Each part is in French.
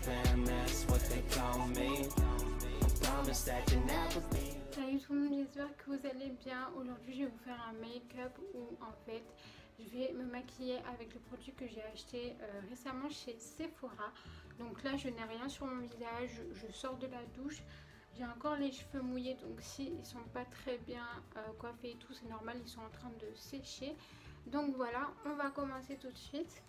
fam, that's what they call me. I promise that you never be. Salut tout le monde, j'espère que vous allez bien. Aujourd'hui je vais vous faire un make-up où en fait je vais me maquiller avec le produit que j'ai acheté récemment chez Sephora. Donc là je n'ai rien sur mon visage, je sors de la douche. J'ai encore les cheveux mouillés, donc si ils sont pas très bien coiffés et tout, c'est normal, ils sont en train de sécher. Donc voilà, on va commencer tout de suite.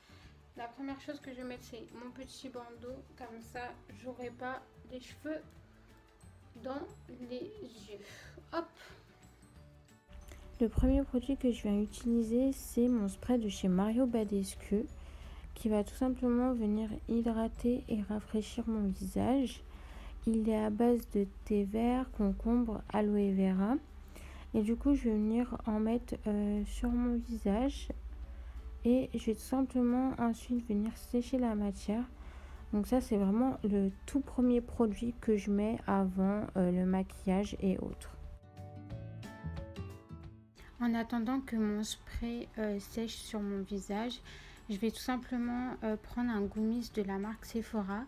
La première chose que je vais mettre, c'est mon petit bandeau, comme ça j'aurai pas les cheveux dans les yeux. Hop. Le premier produit que je viens utiliser, c'est mon spray de chez Mario Badescu, qui va tout simplement venir hydrater et rafraîchir mon visage. Il est à base de thé vert, concombre, aloe vera. Et du coup, je vais venir en mettre sur mon visage. Et je vais tout simplement ensuite venir sécher la matière. Donc ça, c'est vraiment le tout premier produit que je mets avant le maquillage et autres. En attendant que mon spray sèche sur mon visage, je vais tout simplement prendre un goumise de la marque Sephora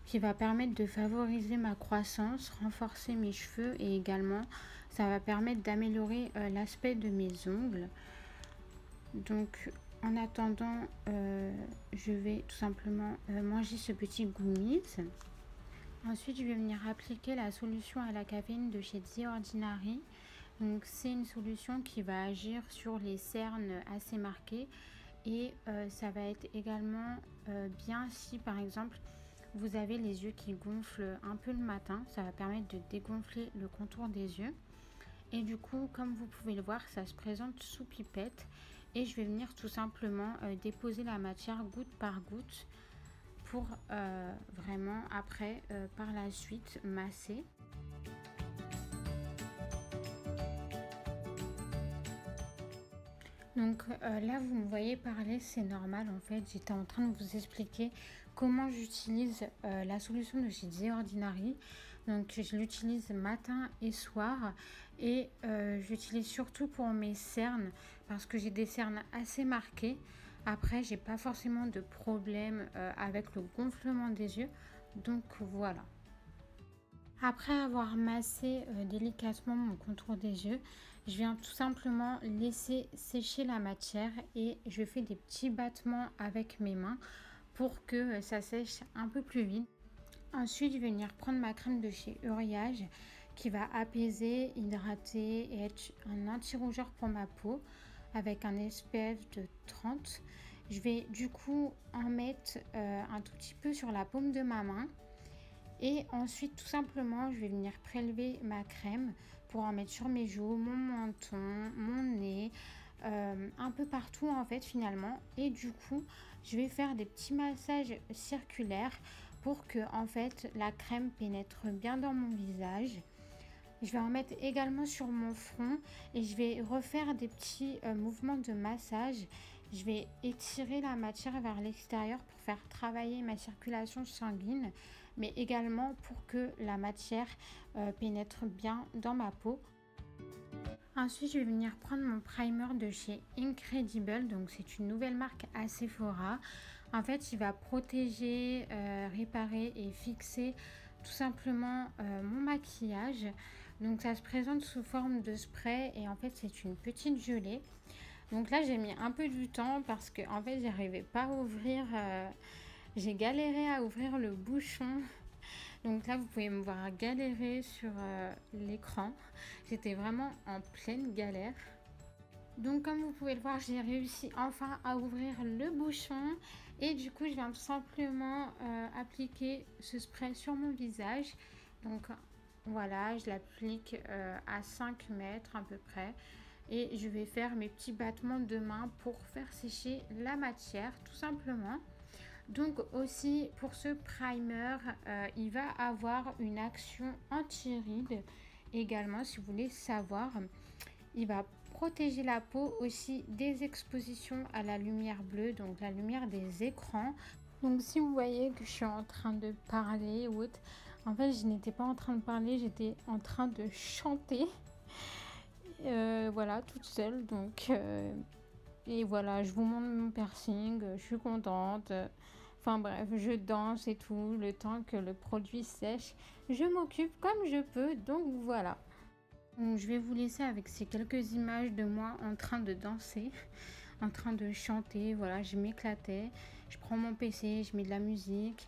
qui va permettre de favoriser ma croissance, renforcer mes cheveux et également ça va permettre d'améliorer l'aspect de mes ongles. Donc en attendant, je vais tout simplement manger ce petit goumise. Ensuite, je vais venir appliquer la solution à la caféine de chez The Ordinary. Donc c'est une solution qui va agir sur les cernes assez marquées et ça va être également bien si par exemple vous avez les yeux qui gonflent un peu le matin. Ça va permettre de dégonfler le contour des yeux. Et du coup, comme vous pouvez le voir, ça se présente sous pipette. Et je vais venir tout simplement déposer la matière goutte par goutte pour vraiment après, par la suite, masser. Donc là vous me voyez parler, c'est normal en fait, j'étais en train de vous expliquer comment j'utilise la solution de chez The Ordinary. Donc je l'utilise matin et soir et j'utilise surtout pour mes cernes parce que j'ai des cernes assez marquées. Après j'ai pas forcément de problème avec le gonflement des yeux, donc voilà. Après avoir massé délicatement mon contour des yeux, je viens tout simplement laisser sécher la matière et je fais des petits battements avec mes mains pour que ça sèche un peu plus vite. Ensuite, je vais venir prendre ma crème de chez Uriage qui va apaiser, hydrater et être un anti-rougeur pour ma peau avec un SPF de 30. Je vais du coup en mettre un tout petit peu sur la paume de ma main. Et ensuite, tout simplement, je vais venir prélever ma crème pour en mettre sur mes joues, mon menton, mon nez, un peu partout en fait finalement. Et du coup, je vais faire des petits massages circulaires pour que en fait la crème pénètre bien dans mon visage. Je vais en mettre également sur mon front et je vais refaire des petits mouvements de massage. Je vais étirer la matière vers l'extérieur pour faire travailler ma circulation sanguine, mais également pour que la matière pénètre bien dans ma peau. Ensuite, je vais venir prendre mon primer de chez Incredible. Donc, c'est une nouvelle marque à Sephora. En fait, il va protéger, réparer et fixer tout simplement mon maquillage. Donc, ça se présente sous forme de spray et en fait, c'est une petite gelée. Donc là, j'ai mis un peu du temps parce que en fait, j'arrivais pas à ouvrir. J'ai galéré à ouvrir le bouchon. Donc là, vous pouvez me voir galérer sur l'écran. J'étais vraiment en pleine galère. Donc comme vous pouvez le voir, j'ai réussi enfin à ouvrir le bouchon. Et du coup, je viens tout simplement appliquer ce spray sur mon visage. Donc voilà, je l'applique à 5 mètres à peu près. Et je vais faire mes petits battements de main pour faire sécher la matière, tout simplement. Donc aussi pour ce primer, il va avoir une action anti-rides également si vous voulez savoir. Il va protéger la peau aussi des expositions à la lumière bleue, donc la lumière des écrans. Donc si vous voyez que je suis en train de parler ou autre, en fait je n'étais pas en train de parler, j'étais en train de chanter. Voilà, toute seule donc... Et voilà, je vous montre mon piercing, je suis contente. Enfin bref, je danse et tout, le temps que le produit sèche. Je m'occupe comme je peux, donc voilà. Donc, je vais vous laisser avec ces quelques images de moi en train de danser, en train de chanter. Voilà, je m'éclatais. Je prends mon PC, je mets de la musique.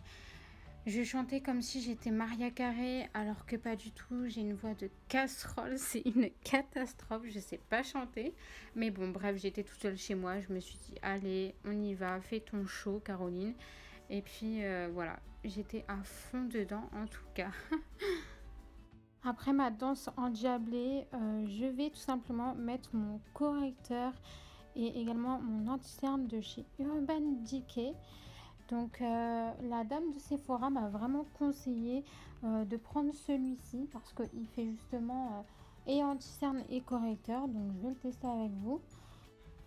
Je chantais comme si j'étais Maria Carey, alors que pas du tout. J'ai une voix de casserole, c'est une catastrophe. Je sais pas chanter. Mais bon, bref, j'étais toute seule chez moi. Je me suis dit, allez, on y va, fais ton show, Caroline. Et puis voilà, j'étais à fond dedans en tout cas. Après ma danse endiablée, je vais tout simplement mettre mon correcteur et également mon anti-cerne de chez Urban Decay. Donc la dame de Sephora m'a vraiment conseillé de prendre celui-ci parce qu'il fait justement et anti-cerne et correcteur. Donc je vais le tester avec vous.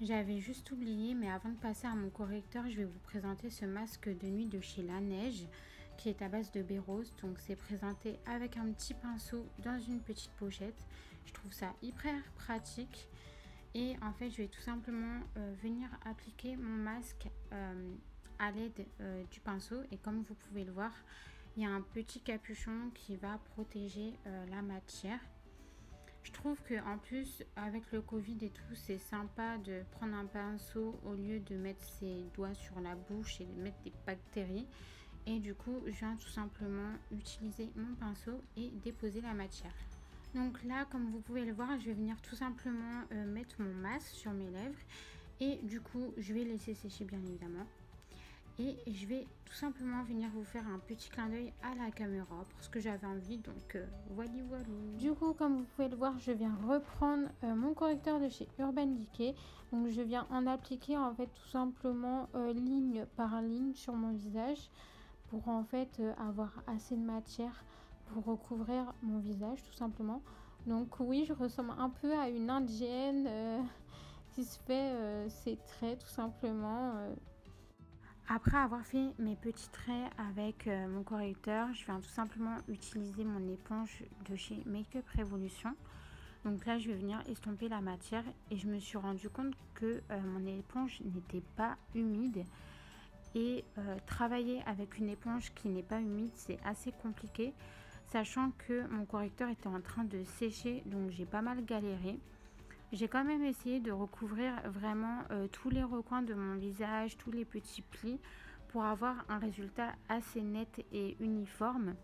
J'avais juste oublié, mais avant de passer à mon correcteur, je vais vous présenter ce masque de nuit de chez Laneige qui est à base de baie rose. Donc c'est présenté avec un petit pinceau dans une petite pochette. Je trouve ça hyper pratique. Et en fait, je vais tout simplement venir appliquer mon masque à l'aide du pinceau. Et comme vous pouvez le voir, il y a un petit capuchon qui va protéger la matière. Je trouve que en plus avec le Covid et tout, c'est sympa de prendre un pinceau au lieu de mettre ses doigts sur la bouche et de mettre des bactéries. Et du coup, je viens tout simplement utiliser mon pinceau et déposer la matière. Donc là, comme vous pouvez le voir, je vais venir tout simplement mettre mon masque sur mes lèvres. Et du coup, je vais laisser sécher bien évidemment. Et je vais tout simplement venir vous faire un petit clin d'œil à la caméra parce que j'avais envie, donc voilà. Du coup, comme vous pouvez le voir, je viens reprendre mon correcteur de chez Urban Decay. Donc je viens en appliquer en fait tout simplement ligne par ligne sur mon visage pour en fait avoir assez de matière pour recouvrir mon visage tout simplement. Donc oui, je ressemble un peu à une indienne qui se fait ses traits tout simplement. Après avoir fait mes petits traits avec mon correcteur, je viens tout simplement utiliser mon éponge de chez Make-up Revolution. Donc là, je vais venir estomper la matière et je me suis rendu compte que mon éponge n'était pas humide. Et travailler avec une éponge qui n'est pas humide, c'est assez compliqué, sachant que mon correcteur était en train de sécher, donc j'ai pas mal galéré. J'ai quand même essayé de recouvrir vraiment tous les recoins de mon visage, tous les petits plis pour avoir un résultat assez net et uniforme.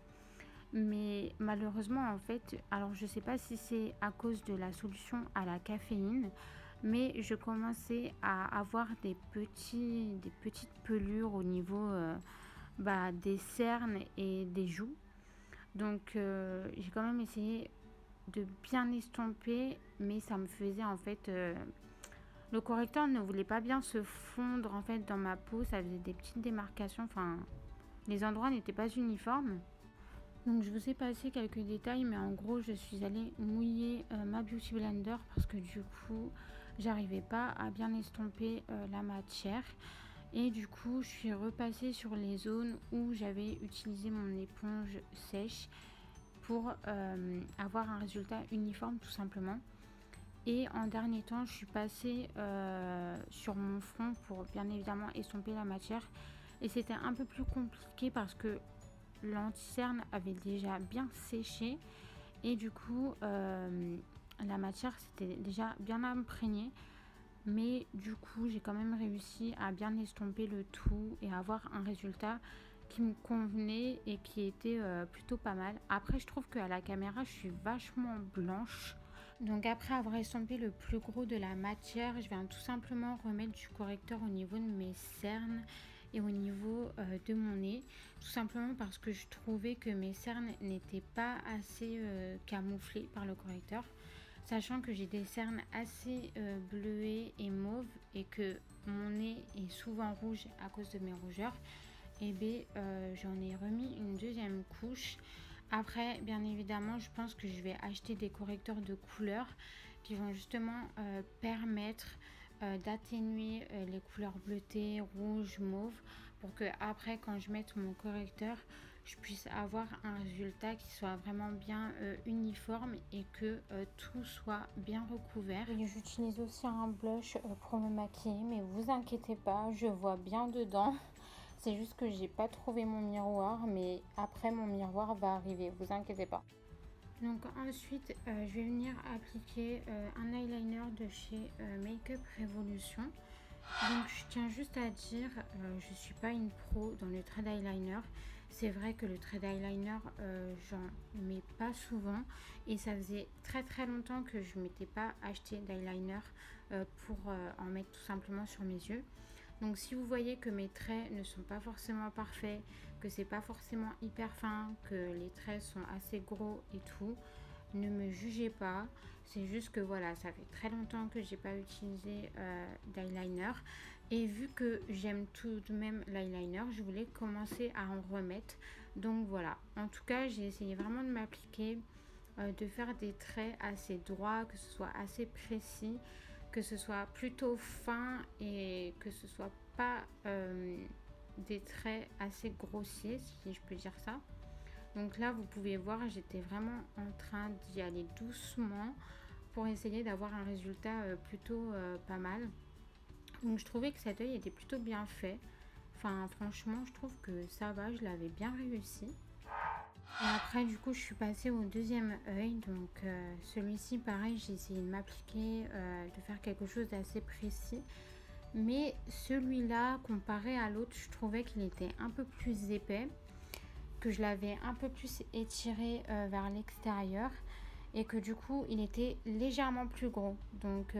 Mais malheureusement en fait, alors je sais pas si c'est à cause de la solution à la caféine, mais je commençais à avoir des petites pelures au niveau des cernes et des joues. Donc j'ai quand même essayé de bien estomper, mais ça me faisait en fait le correcteur ne voulait pas bien se fondre en fait dans ma peau, ça faisait des petites démarcations, enfin les endroits n'étaient pas uniformes. Donc je vous ai passé quelques détails, mais en gros je suis allée mouiller ma Beauty Blender parce que du coup j'arrivais pas à bien estomper la matière. Et du coup je suis repassée sur les zones où j'avais utilisé mon éponge sèche pour avoir un résultat uniforme tout simplement. Et en dernier temps, je suis passée sur mon front pour bien évidemment estomper la matière. Et c'était un peu plus compliqué parce que l'anti-cerne avait déjà bien séché. Et du coup, la matière s'était déjà bien imprégnée. Mais du coup, j'ai quand même réussi à bien estomper le tout et avoir un résultat qui me convenait et qui était plutôt pas mal. Après, je trouve qu'à la caméra, je suis vachement blanche. Donc après avoir estompé le plus gros de la matière, je viens tout simplement remettre du correcteur au niveau de mes cernes et au niveau de mon nez. Tout simplement parce que je trouvais que mes cernes n'étaient pas assez camouflées par le correcteur. Sachant que j'ai des cernes assez bleuées et mauves et que mon nez est souvent rouge à cause de mes rougeurs. Et bien j'en ai remis une deuxième couche. Après bien évidemment je pense que je vais acheter des correcteurs de couleur qui vont justement permettre d'atténuer les couleurs bleutées, rouge, mauve pour que après quand je mette mon correcteur je puisse avoir un résultat qui soit vraiment bien uniforme et que tout soit bien recouvert. Et j'utilise aussi un blush pour me maquiller, mais vous inquiétez pas, je vois bien dedans. C'est juste que j'ai pas trouvé mon miroir, mais après mon miroir va arriver, vous inquiétez pas. Donc ensuite, je vais venir appliquer un eyeliner de chez Makeup Revolution. Donc je tiens juste à dire, je suis pas une pro dans le trait d'eyeliner. C'est vrai que le trait d'eyeliner, j'en mets pas souvent et ça faisait très longtemps que je m'étais pas acheté d'eyeliner pour en mettre tout simplement sur mes yeux. Donc si vous voyez que mes traits ne sont pas forcément parfaits, que c'est pas forcément hyper fin, que les traits sont assez gros et tout, ne me jugez pas. C'est juste que voilà, ça fait très longtemps que j'ai pas utilisé d'eyeliner. Et vu que j'aime tout de même l'eyeliner, je voulais commencer à en remettre. Donc voilà, en tout cas j'ai essayé vraiment de m'appliquer, de faire des traits assez droits, que ce soit assez précis, que ce soit plutôt fin et que ce soit pas des traits assez grossiers, si je peux dire ça. Donc là vous pouvez voir, j'étais vraiment en train d'y aller doucement pour essayer d'avoir un résultat plutôt pas mal. Donc je trouvais que cet œil était plutôt bien fait. Enfin franchement je trouve que ça va, je l'avais bien réussi. Et après du coup je suis passée au deuxième œil. Donc celui-ci pareil, j'ai essayé de m'appliquer, de faire quelque chose d'assez précis. Mais celui-là comparé à l'autre, je trouvais qu'il était un peu plus épais, que je l'avais un peu plus étiré vers l'extérieur et que du coup il était légèrement plus gros. Donc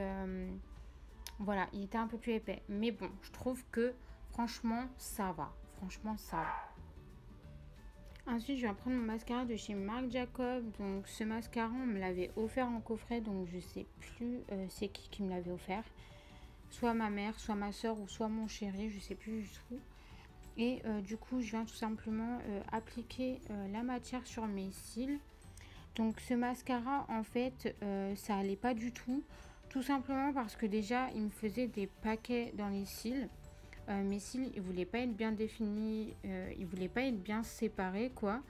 voilà, il était un peu plus épais. Mais bon, je trouve que franchement ça va. Franchement ça va. Ensuite, je vais prendre mon mascara de chez Marc Jacob. Donc ce mascara, on me l'avait offert en coffret, donc je sais plus c'est qui me l'avait offert. Soit ma mère, soit ma soeur ou soit mon chéri, je sais plus du tout. Et du coup, je viens tout simplement appliquer la matière sur mes cils. Donc ce mascara, en fait, ça allait pas du tout. Tout simplement parce que déjà, il me faisait des paquets dans les cils. Mes cils, ils voulaient pas être bien définis, ils voulaient pas être bien séparés, quoi.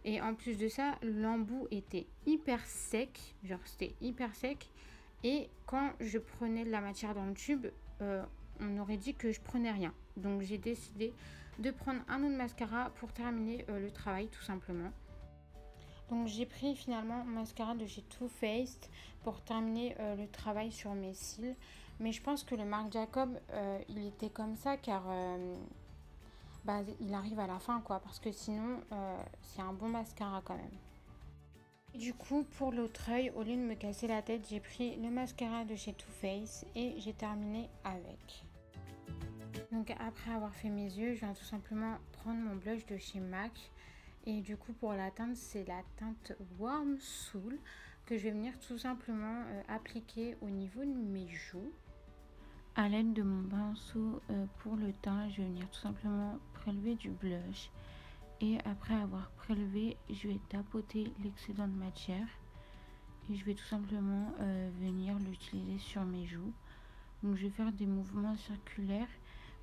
Et en plus de ça, l'embout était hyper sec. Genre, c'était hyper sec. Et quand je prenais de la matière dans le tube, on aurait dit que je prenais rien. Donc j'ai décidé de prendre un autre mascara pour terminer le travail tout simplement. Donc j'ai pris finalement mon mascara de chez Too Faced pour terminer le travail sur mes cils. Mais je pense que le Marc Jacob, il était comme ça car il arrive à la fin, quoi. Parce que sinon, c'est un bon mascara quand même. Du coup, pour l'autre œil, au lieu de me casser la tête, j'ai pris le mascara de chez Too Faced et j'ai terminé avec. Donc après avoir fait mes yeux, je viens tout simplement prendre mon blush de chez MAC. Et du coup, pour la teinte, c'est la teinte Warm Soul que je vais venir tout simplement appliquer au niveau de mes joues. À l'aide de mon pinceau pour le teint, je vais venir tout simplement prélever du blush. Et après avoir prélevé, je vais tapoter l'excédent de matière et je vais tout simplement venir l'utiliser sur mes joues. Donc je vais faire des mouvements circulaires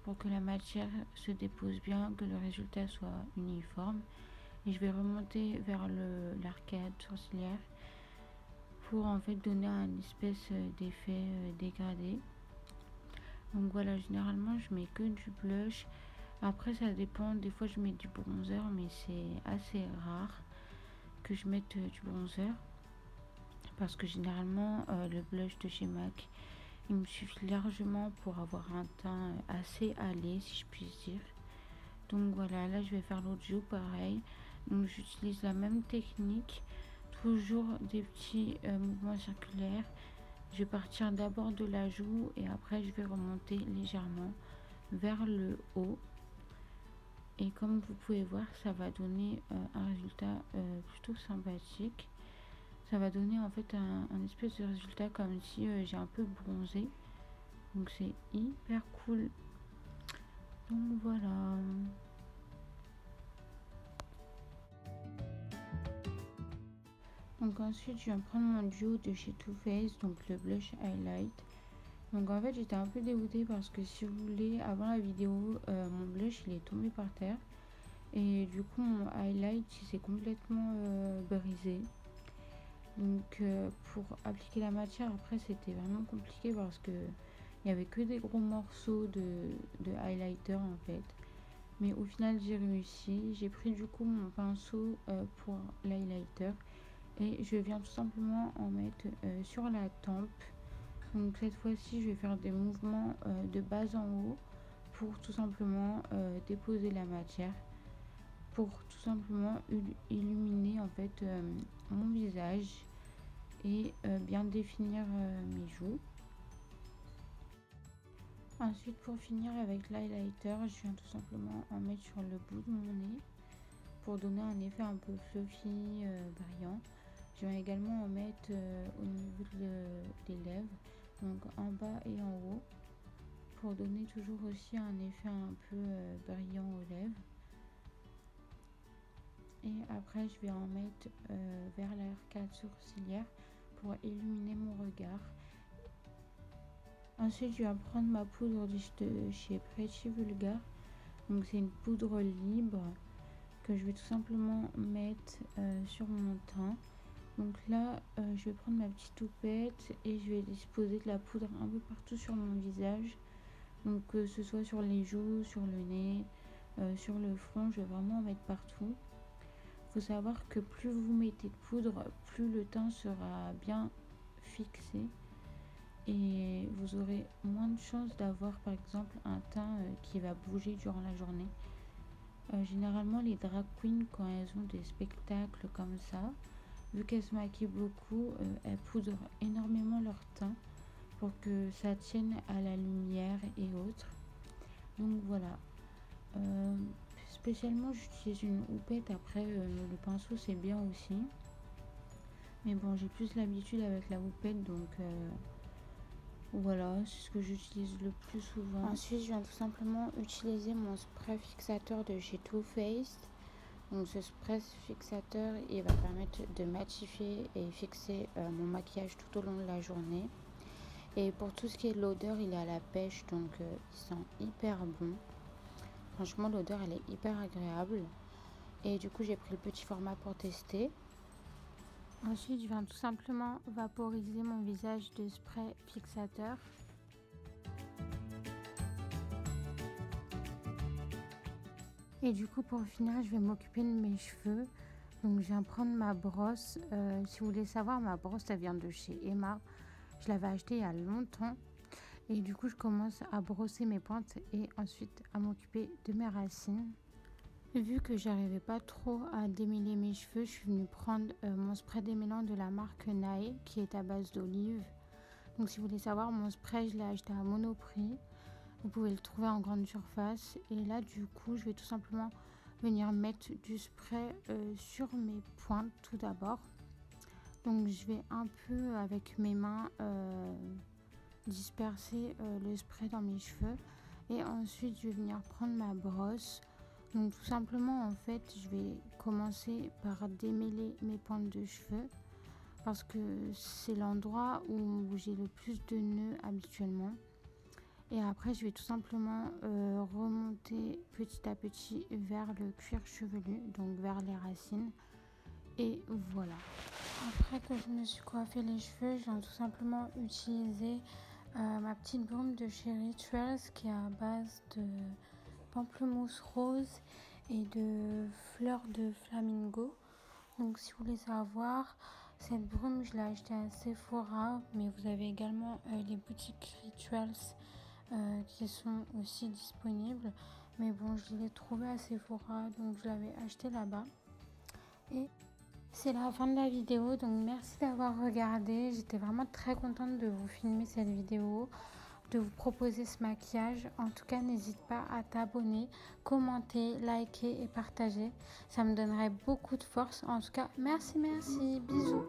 pour que la matière se dépose bien, que le résultat soit uniforme. Et je vais remonter vers l'arcade sourcilière pour en fait donner un espèce d'effet dégradé. Donc voilà, généralement je mets que du blush. Après ça dépend, des fois je mets du bronzer, mais c'est assez rare que je mette du bronzer parce que généralement le blush de chez MAC, il me suffit largement pour avoir un teint assez allé, si je puis dire. Donc voilà, là je vais faire l'autre joue pareil. Donc j'utilise la même technique, toujours des petits mouvements circulaires. Je vais partir d'abord de la joue et après je vais remonter légèrement vers le haut. Et comme vous pouvez voir, ça va donner un résultat plutôt sympathique. Ça va donner en fait un espèce de résultat comme si j'ai un peu bronzé. Donc c'est hyper cool. Donc voilà. Donc ensuite je viens prendre mon duo de chez Too Faced, donc le blush highlight. Donc en fait j'étais un peu dégoûtée parce que si vous voulez, avant la vidéo, mon blush il est tombé par terre. Et du coup mon highlight il s'est complètement brisé. Donc pour appliquer la matière après c'était vraiment compliqué parce que il n'y avait que des gros morceaux de highlighter en fait. mais au final j'ai réussi. J'ai pris du coup mon pinceau pour l'highlighter et je viens tout simplement en mettre sur la tempe. Donc cette fois-ci je vais faire des mouvements de bas en haut pour tout simplement déposer la matière, pour tout simplement illuminer en fait mon visage et bien définir mes joues. Ensuite, pour finir avec l'highlighter, je viens tout simplement en mettre sur le bout de mon nez pour donner un effet un peu fluffy, brillant. Je viens également en mettre au niveau des lèvres, donc en bas et en haut, pour donner toujours aussi un effet un peu brillant aux lèvres. Et après, je vais en mettre vers l'arcade sourcilière pour illuminer mon regard. Ensuite, je vais prendre ma poudre de chez Pretty Vulgar. Donc, c'est une poudre libre que je vais tout simplement mettre sur mon teint. Donc là, je vais prendre ma petite toupette et je vais disposer de la poudre un peu partout sur mon visage. Donc, que ce soit sur les joues, sur le nez, sur le front, je vais vraiment en mettre partout. Il faut savoir que plus vous mettez de poudre, plus le teint sera bien fixé. Et vous aurez moins de chances d'avoir par exemple un teint qui va bouger durant la journée. Généralement les drag queens, quand elles ont des spectacles comme ça, vu qu'elles se maquillent beaucoup, elles poudrent énormément leur teint pour que ça tienne à la lumière et autres. Donc voilà. Spécialement j'utilise une houppette, après le pinceau c'est bien aussi. Mais bon, j'ai plus l'habitude avec la houppette, donc voilà, c'est ce que j'utilise le plus souvent. Ensuite, je viens tout simplement utiliser mon spray fixateur de chez Too Faced. Donc ce spray fixateur, il va permettre de matifier et fixer mon maquillage tout au long de la journée. Et pour tout ce qui est l'odeur, il est à la pêche, donc il sent hyper bon. Franchement, l'odeur, elle est hyper agréable. Et du coup, j'ai pris le petit format pour tester. Ensuite, je viens tout simplement vaporiser mon visage de spray fixateur. Et du coup, pour finir, je vais m'occuper de mes cheveux. Donc, je viens prendre ma brosse. Si vous voulez savoir, ma brosse, elle vient de chez Emma. Je l'avais achetée il y a longtemps. Et du coup, je commence à brosser mes pointes et ensuite à m'occuper de mes racines. Vu que j'arrivais pas trop à démêler mes cheveux, je suis venue prendre mon spray démêlant de la marque Nae qui est à base d'olive. Donc si vous voulez savoir, mon spray je l'ai acheté à Monoprix. Vous pouvez le trouver en grande surface. Et là du coup je vais tout simplement venir mettre du spray sur mes pointes tout d'abord. Donc je vais un peu avec mes mains disperser le spray dans mes cheveux. Et ensuite je vais venir prendre ma brosse. Donc tout simplement en fait je vais commencer par démêler mes pointes de cheveux parce que c'est l'endroit où j'ai le plus de nœuds habituellement. Et après je vais tout simplement remonter petit à petit vers le cuir chevelu, donc vers les racines. Et voilà. Après que je me suis coiffé les cheveux, je viens tout simplement utiliser ma petite brume de chez Rituals qui est à base de pamplemousse rose et de fleurs de flamingo. Donc si vous voulez savoir, cette brume je l'ai achetée à Sephora, mais vous avez également les boutiques Rituals qui sont aussi disponibles. Mais bon, je l'ai trouvée à Sephora, donc je l'avais achetée là-bas. Et c'est la fin de la vidéo, donc merci d'avoir regardé. J'étais vraiment très contente de vous filmer cette vidéo, de vous proposer ce maquillage. En tout cas, n'hésite pas à t'abonner, commenter, liker et partager. Ça me donnerait beaucoup de force. En tout cas, merci, bisous.